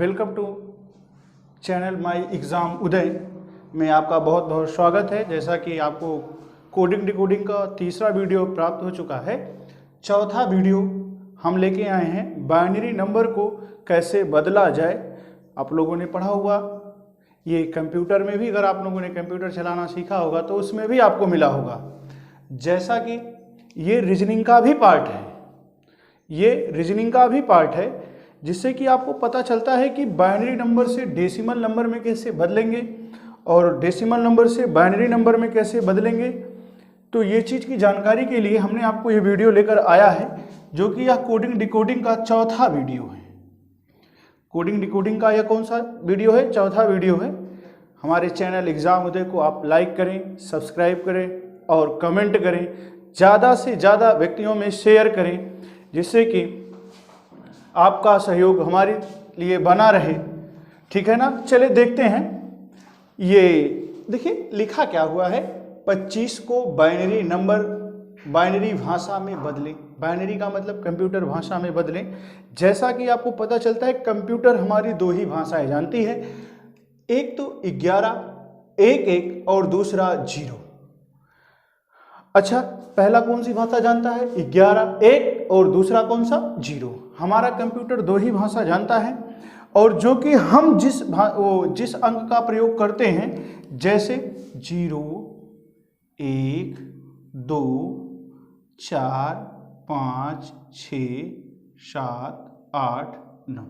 Welcome to channel my exam Uday में आपका बहुत बहुत स्वागत है। जैसा कि आपको कोडिंग डिकोडिंग का तीसरा वीडियो प्राप्त हो चुका है, चौथा वीडियो हम लेके आए हैं बाइनरी नंबर को कैसे बदला जाए। आप लोगों ने पढ़ा हुआ, ये कंप्यूटर में भी अगर आप लोगों ने कंप्यूटर चलाना सीखा होगा तो उसमें भी आपको मिला होगा। जैसा कि ये रीजनिंग का भी पार्ट है, ये रीजनिंग का भी पार्ट है, जिससे कि आपको पता चलता है कि बाइनरी नंबर से डेसिमल नंबर में कैसे बदलेंगे और डेसिमल नंबर से बाइनरी नंबर में कैसे बदलेंगे। तो ये चीज़ की जानकारी के लिए हमने आपको ये वीडियो लेकर आया है, जो कि यह कोडिंग डिकोडिंग का चौथा वीडियो है। कोडिंग डिकोडिंग का यह कौन सा वीडियो है? चौथा वीडियो है। हमारे चैनल एग्ज़ाम उदय को आप लाइक करें, सब्सक्राइब करें और कमेंट करें, ज़्यादा से ज़्यादा व्यक्तियों में शेयर करें, जिससे कि आपका सहयोग हमारे लिए बना रहे। ठीक है ना? चले देखते हैं। ये देखिए लिखा क्या हुआ है, 25 को बाइनरी नंबर बाइनरी भाषा में बदलें। बाइनरी का मतलब कंप्यूटर भाषा में बदलें। जैसा कि आपको पता चलता है कंप्यूटर हमारी दो ही भाषाएं जानती है, एक तो 11 1 और दूसरा 0। अच्छा, पहला कौन सी भाषा जानता है? 11 1 और दूसरा कौन सा? 0। हमारा कंप्यूटर दो ही भाषा जानता है, और जो कि हम जिस अंक का प्रयोग करते हैं, जैसे 0 1 2 4 5 6 7 8 9।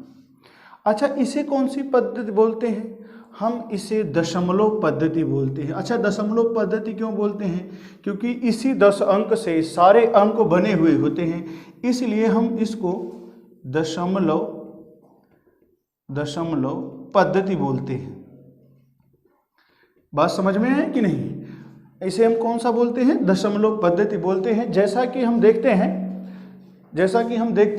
अच्छा, इसे कौन सी पद्धति बोलते हैं? हम इसे दशमलव पद्धति बोलते हैं। अच्छा, दशमलव पद्धति क्यों बोलते हैं? क्योंकि इसी 10 अंक से सारे अंक बने हुए होते हैं, इसलिए हम इसको दशमलव पद्धति बोलते हैं। बात समझ में है कि नहीं? इसे हम कौन सा बोलते हैं? दशमलव पद्धति बोलते हैं। जैसा कि हम देखते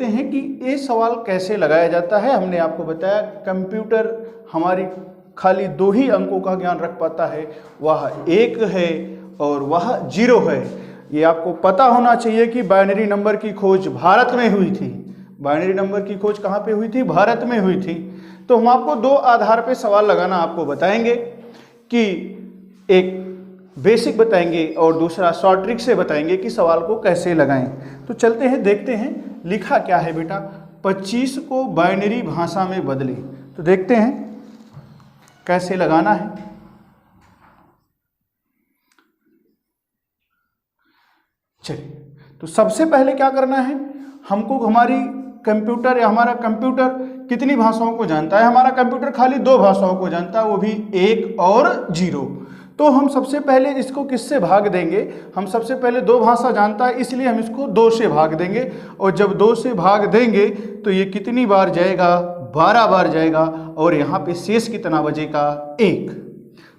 हैं कि ये सवाल कैसे लगाया जाता है। हमने आपको बताया कंप्यूटर हमारी खाली दो ही अंकों का ज्ञान रख पाता है, वह 1 है और वह 0 है। ये आपको पता होना चाहिए कि बाइनरी नंबर की खोज भारत में हुई थी। बाइनरी नंबर की खोज कहाँ पे हुई थी? भारत में हुई थी। तो हम आपको दो आधार पे सवाल लगाना आपको बताएंगे, कि एक बेसिक बताएंगे और दूसरा शॉर्ट ट्रिक से बताएंगे कि सवाल को कैसे लगाएं। तो चलते हैं, देखते हैं लिखा क्या है बेटा। 25 को बाइनरी भाषा में बदलें। तो देखते हैं कैसे लगाना है। चलिए, तो सबसे पहले क्या करना है, हमको हमारी कंप्यूटर या हमारा कंप्यूटर कितनी भाषाओं को जानता है? हमारा कंप्यूटर खाली दो भाषाओं को जानता है, वो भी 1 और 0। तो हम सबसे पहले इसको किससे भाग देंगे? हम सबसे पहले दो भाषा जानता है, इसलिए हम इसको 2 से भाग देंगे। और जब 2 से भाग देंगे तो ये कितनी बार जाएगा? 12 बार जाएगा। और यहाँ पे शेष कितना बचेगा? 1।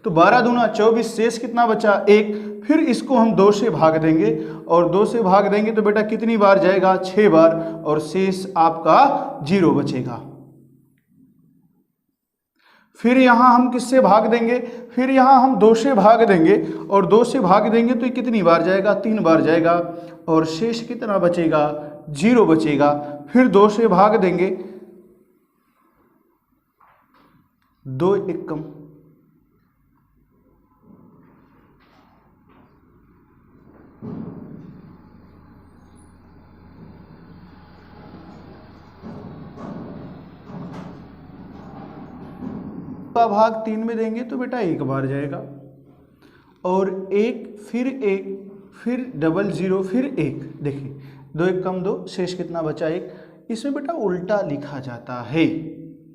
तो 12 दूना 24, शेष कितना बचा? 1। फिर इसको हम 2 से भाग देंगे, और 2 से भाग देंगे तो बेटा कितनी बार जाएगा? 6 बार, और शेष आपका 0 बचेगा। फिर यहाँ हम किससे भाग देंगे? फिर यहाँ हम 2 से भाग देंगे, और 2 से भाग देंगे तो ये कितनी बार जाएगा? 3 बार जाएगा, और शेष कितना बचेगा? 0 बचेगा। फिर 2 से भाग देंगे, 2 एकम, का भाग 3 में देंगे तो बेटा 1 बार जाएगा, और 1 फिर 1 फिर 00 फिर 1। देखिए 2 एकम 2, शेष कितना बचा? 1। इसमें बेटा उल्टा लिखा जाता है।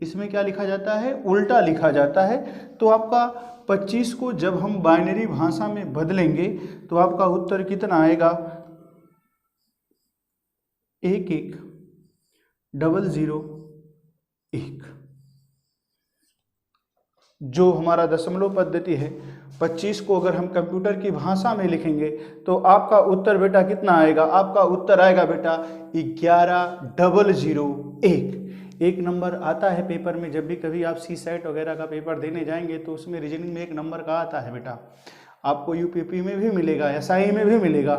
इसमें क्या लिखा जाता है? उल्टा लिखा जाता है। तो आपका 25 को जब हम बाइनरी भाषा में बदलेंगे तो आपका उत्तर कितना आएगा? 1 1 00 1। जो हमारा दशमलव पद्धति है, 25 को अगर हम कंप्यूटर की भाषा में लिखेंगे तो आपका उत्तर बेटा कितना आएगा? आपका उत्तर आएगा बेटा 11001। एक नंबर आता है पेपर में, जब भी कभी आप CSET वगैरह का पेपर देने जाएंगे तो उसमें रीजनिंग में 1 नंबर का आता है बेटा। आपको UPP में भी मिलेगा, SI में भी मिलेगा,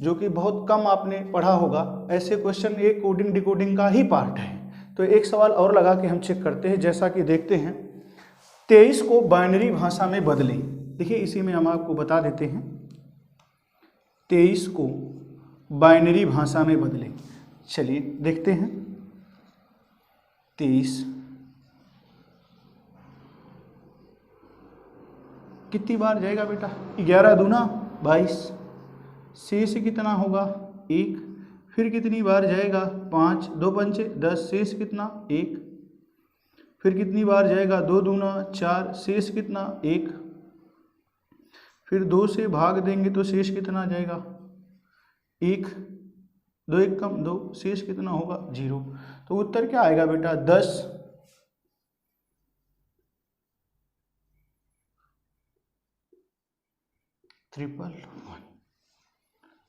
जो कि बहुत कम आपने पढ़ा होगा। ऐसे क्वेश्चन एक कोडिंग डिकोडिंग का ही पार्ट है। तो एक सवाल और लगा के हम चेक करते हैं, जैसा कि देखते हैं 23 को बाइनरी भाषा में बदलें। देखिए इसी में हम आपको बता देते हैं 23 को बाइनरी भाषा में बदलें। चलिए देखते हैं 23 कितनी बार जाएगा बेटा, 11 दूना 22, शेष कितना होगा 1, फिर कितनी बार जाएगा 5, 2 पंचे 10, शेष कितना 1, फिर कितनी बार जाएगा 2 दूना 4, शेष कितना 1, फिर 2 से भाग देंगे तो शेष कितना जाएगा 1, 2 1 कम 2, शेष कितना होगा 0। तो उत्तर क्या आएगा बेटा 10 311।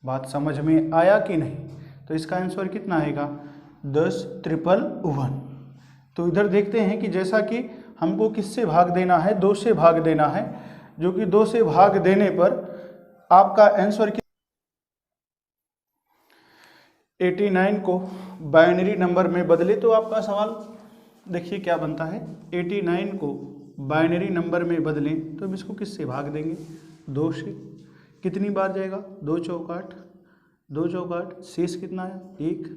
बात समझ में आया कि नहीं? तो इसका आंसर कितना आएगा 10 311। तो इधर देखते हैं कि जैसा कि हमको किससे भाग देना है, 2 से भाग देना है, जो कि 2 से भाग देने पर आपका आंसर 89 को बाइनरी नंबर में बदले। तो आपका सवाल देखिए क्या बनता है, 89 को बाइनरी नंबर में बदलें तो हम इसको किससे भाग देंगे 2 से। कितनी बार जाएगा 2 चौक 8, 2 चौक 8, शेष कितना है 1,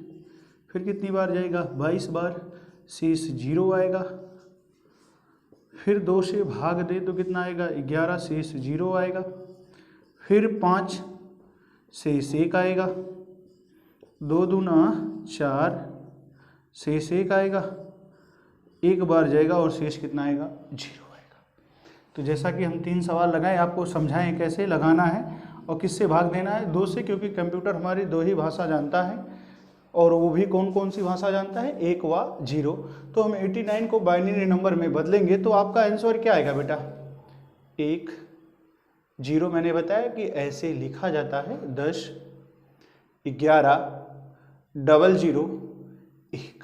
फिर कितनी बार जाएगा 22 बार, शेष 0 आएगा, फिर 2 से भाग दे तो कितना आएगा 11, शेष 0 आएगा, फिर 5 शेष 1 आएगा, 2 दूना 4, शेष 1 आएगा, 1 बार जाएगा और शेष कितना आएगा 0 आएगा। तो जैसा कि हम 3 सवाल लगाए, आपको समझाएं कैसे लगाना है और किससे भाग देना है 2 से, क्योंकि कंप्यूटर हमारी 2 ही भाषा जानता है और वो भी कौन कौन सी भाषा जानता है 1 व 0। तो हम 89 को बाइनरी नंबर में बदलेंगे तो आपका आंसर क्या आएगा बेटा 1 0। मैंने बताया कि ऐसे लिखा जाता है 10 11 00 1।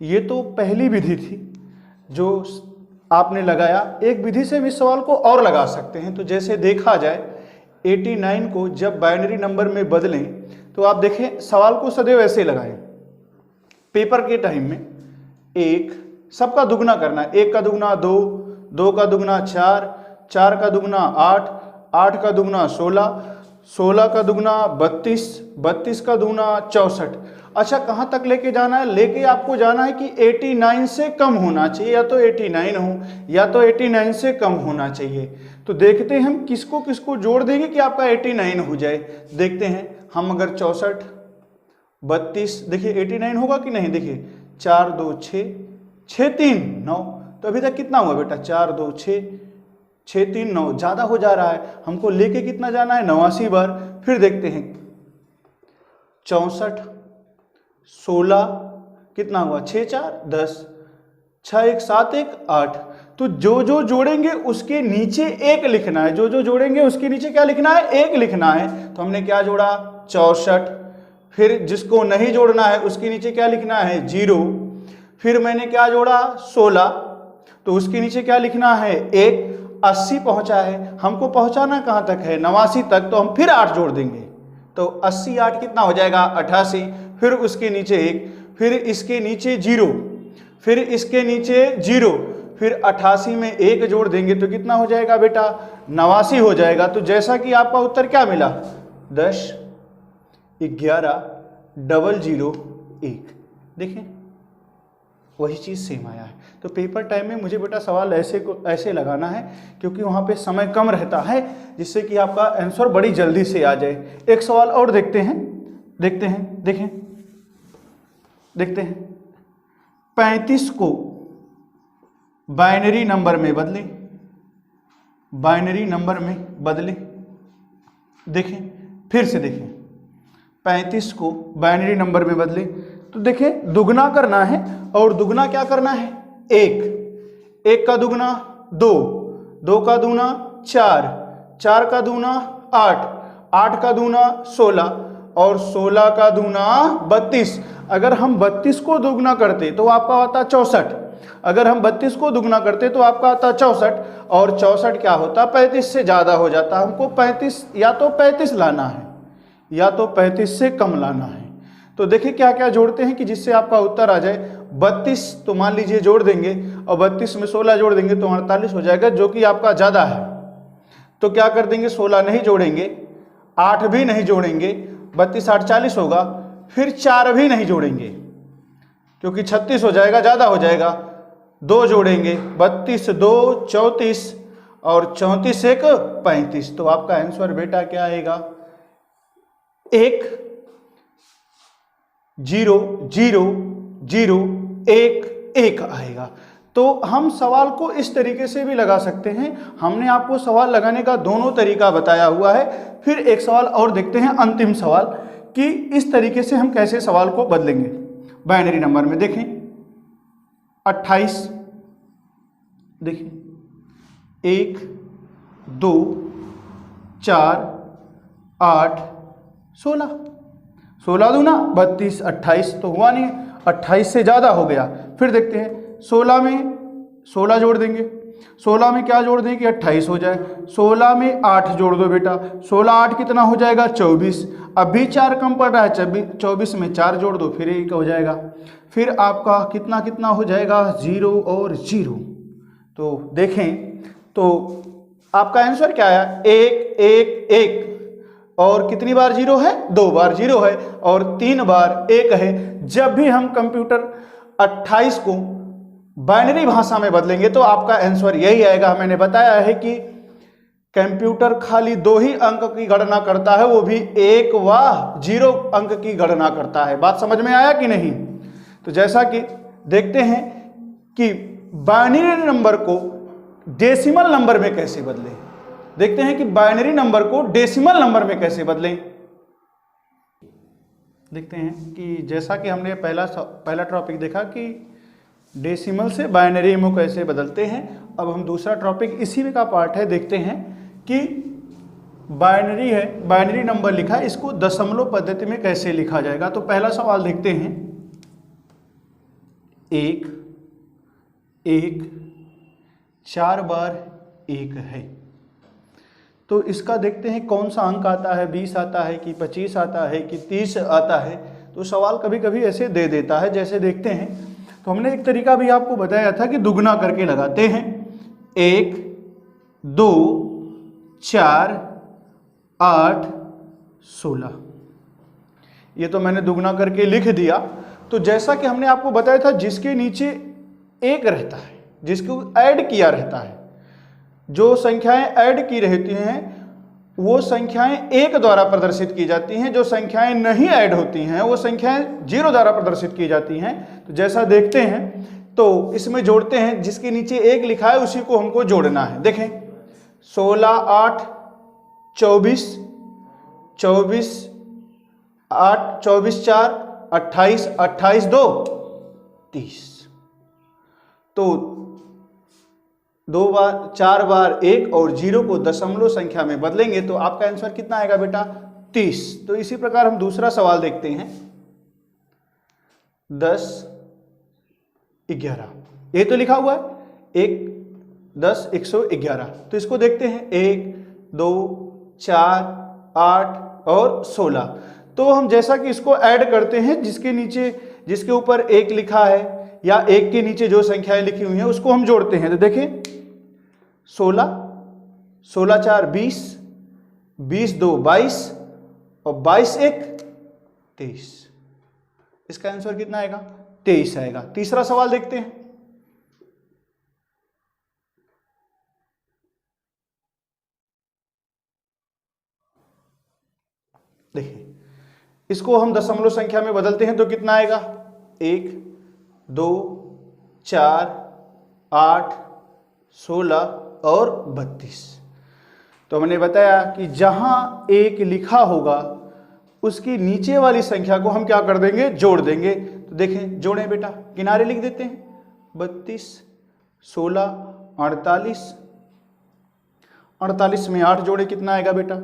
ये तो पहली विधि थी जो आपने लगाया। एक विधि से हम इस सवाल को और लगा सकते हैं। तो जैसे देखा जाए 89 को जब बाइनरी नंबर में बदलें तो आप देखें सवाल को सदैव ऐसे लगाएं। पेपर के टाइम में 1 सबका दुगना करना है, 1 का दुगना 2, 2 का दुगना 4, 4 का दुगना 8, 8 का दुगना 16, 16 का दुगना 32, 32 का दुगना 64। अच्छा कहाँ तक लेके जाना है? लेके आपको जाना है कि 89 से कम होना चाहिए, या तो 89 हो या तो 89 से कम होना चाहिए। तो देखते हैं हम किसको किसको जोड़ देंगे कि आपका 89 हो जाए। देखते हैं हम, अगर 64 32, देखिए 89 होगा कि नहीं। देखिए 4 2 6, 6 3 9। तो अभी तक कितना हुआ बेटा 4 2 6, 6 3 9, ज़्यादा हो जा रहा है। हमको लेके कितना जाना है 89 बार। फिर देखते हैं 64 16, कितना हुआ 6 4 10, 6 1 7 1 8। तो जो जो जोड़ेंगे उसके नीचे 1 लिखना है, जो जो जोड़ेंगे उसके नीचे क्या लिखना है 1 लिखना है। तो हमने क्या जोड़ा 64। फिर जिसको नहीं जोड़ना है उसके नीचे क्या लिखना है 0। फिर मैंने क्या जोड़ा 16, तो उसके नीचे क्या लिखना है 1। 80 पहुंचा है, हमको पहुंचाना कहां तक है 89 तक, तो हम फिर 8 जोड़ देंगे। तो 80 8 कितना हो जाएगा 88। फिर उसके नीचे 1, फिर इसके नीचे 0, फिर इसके नीचे 0, फिर 88 में 1 जोड़ देंगे तो कितना हो जाएगा बेटा 89 हो जाएगा। तो जैसा कि आपका उत्तर क्या मिला 10 11 00 1। देखें वही चीज़ सेम आया है। तो पेपर टाइम में मुझे बेटा सवाल ऐसे लगाना है, क्योंकि वहाँ पे समय कम रहता है, जिससे कि आपका आंसर बड़ी जल्दी से आ जाए। एक सवाल और देखते हैं, देखते हैं 35 को बाइनरी नंबर में बदलें, बाइनरी नंबर में बदलें। देखें फिर से देखें 35 को बाइनरी नंबर में बदलें। तो देखें दुगना करना है, और दुगना क्या करना है 1, 1 का दुगना 2, 2 का दुगना 4, 4 का दुगना 8, 8 का दुगना 16 और 16 का दुगना 32। अगर हम 32 को दुगना करते तो आपका आता 64। अगर हम 32 को दुगना करते तो आपका आता 64, और 64 क्या होता 35 से ज़्यादा हो जाता। हमको 35 या तो 35 लाना है या तो 35 से कम लाना है। तो देखिए क्या क्या जोड़ते हैं कि जिससे आपका उत्तर आ जाए। 32 तो मान लीजिए जोड़ देंगे और 32 में 16 जोड़ देंगे तो 48 हो जाएगा, जो कि आपका ज़्यादा है। तो क्या कर देंगे, 16 नहीं जोड़ेंगे, 8 भी नहीं जोड़ेंगे, 32 8 40 होगा, फिर 4 भी नहीं जोड़ेंगे क्योंकि 36 हो जाएगा, ज़्यादा हो जाएगा। 2 जोड़ेंगे, 32 2 34 और 34 1 35। तो आपका आंसर बेटा क्या आएगा, 1 0 0 0 1 1 आएगा। तो हम सवाल को इस तरीके से भी लगा सकते हैं। हमने आपको सवाल लगाने का दोनों तरीका बताया हुआ है। फिर एक सवाल और देखते हैं, अंतिम सवाल, कि इस तरीके से हम कैसे सवाल को बदलेंगे। बाइनरी नंबर में देखें 28, देखिए 1 2 4 8 16, 16 दूना 32 28 तो हुआ नहीं, 28 से ज़्यादा हो गया। फिर देखते हैं 16 में 16 जोड़ देंगे, 16 में क्या जोड़ दें कि 28 हो जाए। 16 में 8 जोड़ दो बेटा, 16 8 कितना हो जाएगा 24। अभी 4 कम पड़ रहा है, 24 में 4 जोड़ दो फिर 1 हो जाएगा। फिर आपका कितना कितना हो जाएगा 0 और 0। तो देखें तो आपका आंसर क्या आया 1 1 1। और कितनी बार 0 है, 2 बार 0 है और 3 बार 1 है। जब भी हम कंप्यूटर 28 को बाइनरी भाषा में बदलेंगे तो आपका आंसर यही आएगा। मैंने बताया है कि कंप्यूटर खाली 2 ही अंक की गणना करता है, वो भी 1 व 0 अंक की गणना करता है। बात समझ में आया कि नहीं। तो जैसा कि देखते हैं कि बाइनरी नंबर को डेसिमल नंबर में कैसे बदलें। देखते हैं कि बाइनरी नंबर को डेसिमल नंबर में कैसे बदलें। देखते हैं कि जैसा कि हमने पहला टॉपिक देखा कि डेसिमल से बाइनरी में कैसे बदलते हैं। अब हम दूसरा टॉपिक इसी का पार्ट है, देखते हैं कि बाइनरी है, बाइनरी नंबर लिखा है, इसको दशमलव पद्धति में कैसे लिखा जाएगा। तो पहला सवाल देखते हैं, 1 1 4 बार 1 है। तो इसका देखते हैं कौन सा अंक आता है, 20 आता है कि 25 आता है कि 30 आता है। तो सवाल कभी कभी ऐसे दे देता है। जैसे देखते हैं तो हमने एक तरीका भी आपको बताया था कि दुगना करके लगाते हैं। 1 2 4 8 16, ये तो मैंने दुगना करके लिख दिया। तो जैसा कि हमने आपको बताया था जिसके नीचे 1 रहता है, जिसको ऐड किया रहता है, जो संख्याएं ऐड की रहती हैं वो संख्याएं 1 द्वारा प्रदर्शित की जाती हैं। जो संख्याएं नहीं ऐड होती हैं वो संख्याएं 0 द्वारा प्रदर्शित की जाती हैं। तो जैसा देखते हैं तो इसमें जोड़ते हैं, जिसके नीचे 1 लिखा है उसी को हमको जोड़ना है। देखें 16 8 24 24 8 24 4 28 28 2 30। तो 2 बार 4 बार 1 और 0 को दशमलव संख्या में बदलेंगे तो आपका आंसर कितना आएगा बेटा 30। तो इसी प्रकार हम दूसरा सवाल देखते हैं, 10 11, ये तो लिखा हुआ है 1 10 111। तो इसको देखते हैं 1 2 4 8 और 16। तो हम जैसा कि इसको ऐड करते हैं, जिसके ऊपर 1 लिखा है या 1 के नीचे जो संख्याएं लिखी हुई हैं उसको हम जोड़ते हैं। तो देखें 16 16 4 20 20 2 22 और 22 1 23। इसका आंसर कितना आएगा 23 आएगा। तीसरा सवाल देखते हैं, देखिए इसको हम दशमलव संख्या में बदलते हैं तो कितना आएगा 1 2 4 8 16 और 32। तो हमने बताया कि जहां 1 लिखा होगा उसकी नीचे वाली संख्या को हम क्या कर देंगे, जोड़ देंगे। तो देखें जोड़ें बेटा, किनारे लिख देते हैं 32 16 48। 48 में 8 जोड़े कितना आएगा बेटा,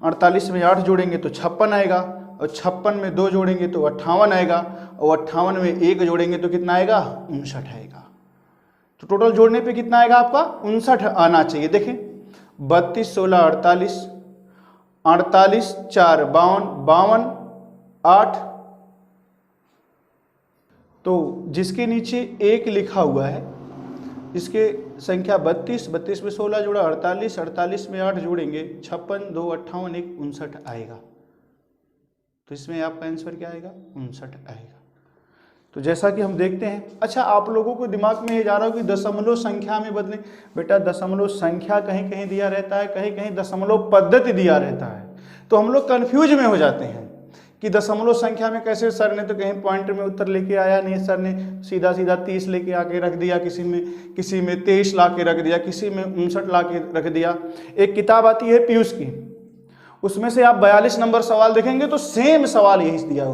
48 में 8 जोड़ेंगे तो 56 आएगा और 56 में 2 जोड़ेंगे तो 58 आएगा और 58 में 1 जोड़ेंगे तो कितना आएगा 59 आएगा। तो टोटल जोड़ने पे कितना आएगा आपका 59 आना चाहिए। देखें 32 16 48 48 4 52 52 8 तो जिसके नीचे 1 लिखा हुआ है, इसके संख्या 32, 32 में 16 जोड़ा 48, 48 में 8 जोड़ेंगे 56, 2 58, 1 59 आएगा। तो इसमें आपका आंसर क्या आएगा? 59 आएगा। तो जैसा कि हम देखते हैं, अच्छा आप लोगों को दिमाग में ये जा रहा हो कि दशमलव संख्या में बदलें। बेटा दशमलव संख्या कहीं कहीं दिया रहता है, कहीं कहीं दशमलव पद्धति दिया रहता है, तो हम लोग कंफ्यूज में हो जाते हैं कि दशमलव संख्या में कैसे। सर ने तो कहीं पॉइंट में उत्तर लेके आया नहीं, सर ने सीधा सीधा 30 लेके आके रख दिया, किसी में 23 ला के रख दिया, किसी में 59 ला के रख दिया। एक किताब आती है पीयूष की, उसमें से आप 42 नंबर सवाल देखेंगे तो सेम सवाल यही दिया है।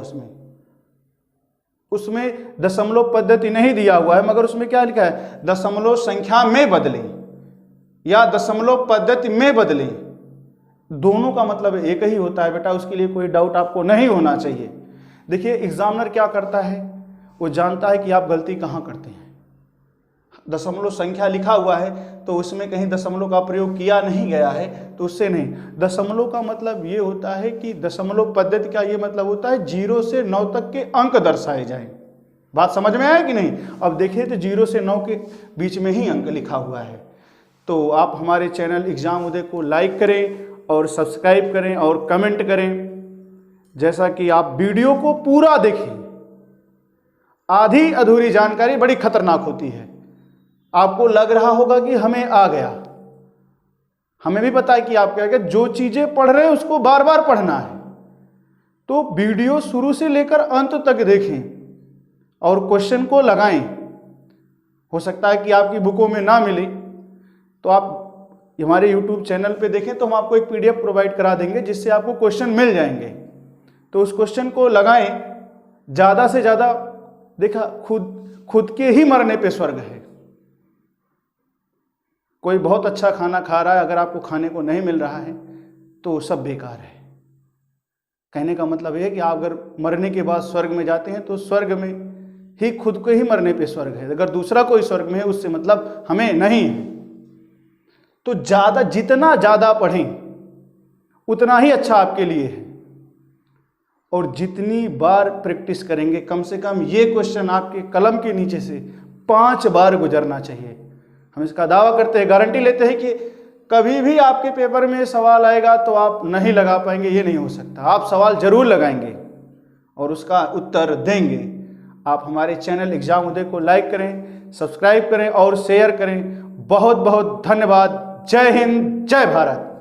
उसमें दशमलव पद्धति नहीं दिया हुआ है, मगर उसमें क्या लिखा है? दशमलव संख्या में बदलें या दशमलव पद्धति में बदलें। दोनों का मतलब एक ही होता है बेटा, उसके लिए कोई डाउट आपको नहीं होना चाहिए। देखिए एग्जामिनर क्या करता है, वो जानता है कि आप गलती कहाँ करते हैं। दशमलव संख्या लिखा हुआ है तो उसमें कहीं दशमलव का प्रयोग किया नहीं गया है, तो उससे नहीं। दशमलव का मतलब ये होता है कि दशमलव पद्धति का ये मतलब होता है 0 से 9 तक के अंक दर्शाए जाएं। बात समझ में आया कि नहीं? अब देखिए तो 0 से 9 के बीच में ही अंक लिखा हुआ है। तो आप हमारे चैनल एग्जाम उदय को लाइक करें और सब्सक्राइब करें और कमेंट करें, जैसा कि आप वीडियो को पूरा देखें। आधी अधूरी जानकारी बड़ी खतरनाक होती है। आपको लग रहा होगा कि हमें आ गया, हमें भी पता है कि आप क्या, जो चीजें पढ़ रहे हैं उसको बार बार पढ़ना है। तो वीडियो शुरू से लेकर अंत तक देखें और क्वेश्चन को लगाएं। हो सकता है कि आपकी बुकों में ना मिले, तो आप हमारे YouTube चैनल पे देखें, तो हम आपको एक PDF प्रोवाइड करा देंगे जिससे आपको क्वेश्चन मिल जाएंगे। तो उस क्वेश्चन को लगाएं ज़्यादा से ज़्यादा। देखा, खुद के ही मरने पे स्वर्ग है। कोई बहुत अच्छा खाना खा रहा है, अगर आपको खाने को नहीं मिल रहा है तो सब बेकार है। कहने का मतलब है कि आप अगर मरने के बाद स्वर्ग में जाते हैं तो स्वर्ग में ही खुद के ही मरने पे स्वर्ग है। अगर दूसरा कोई स्वर्ग में है उससे मतलब हमें नहीं है। तो जितना ज़्यादा पढ़ें उतना ही अच्छा आपके लिए है। और जितनी बार प्रैक्टिस करेंगे, कम से कम ये क्वेश्चन आपके कलम के नीचे से 5 बार गुजरना चाहिए। हम इसका दावा करते हैं, गारंटी लेते हैं कि कभी भी आपके पेपर में सवाल आएगा तो आप नहीं लगा पाएंगे, ये नहीं हो सकता। आप सवाल जरूर लगाएंगे और उसका उत्तर देंगे। आप हमारे चैनल एग्जाम उदय को लाइक करें, सब्सक्राइब करें और शेयर करें। बहुत बहुत धन्यवाद। जय हिंद, जय भारत।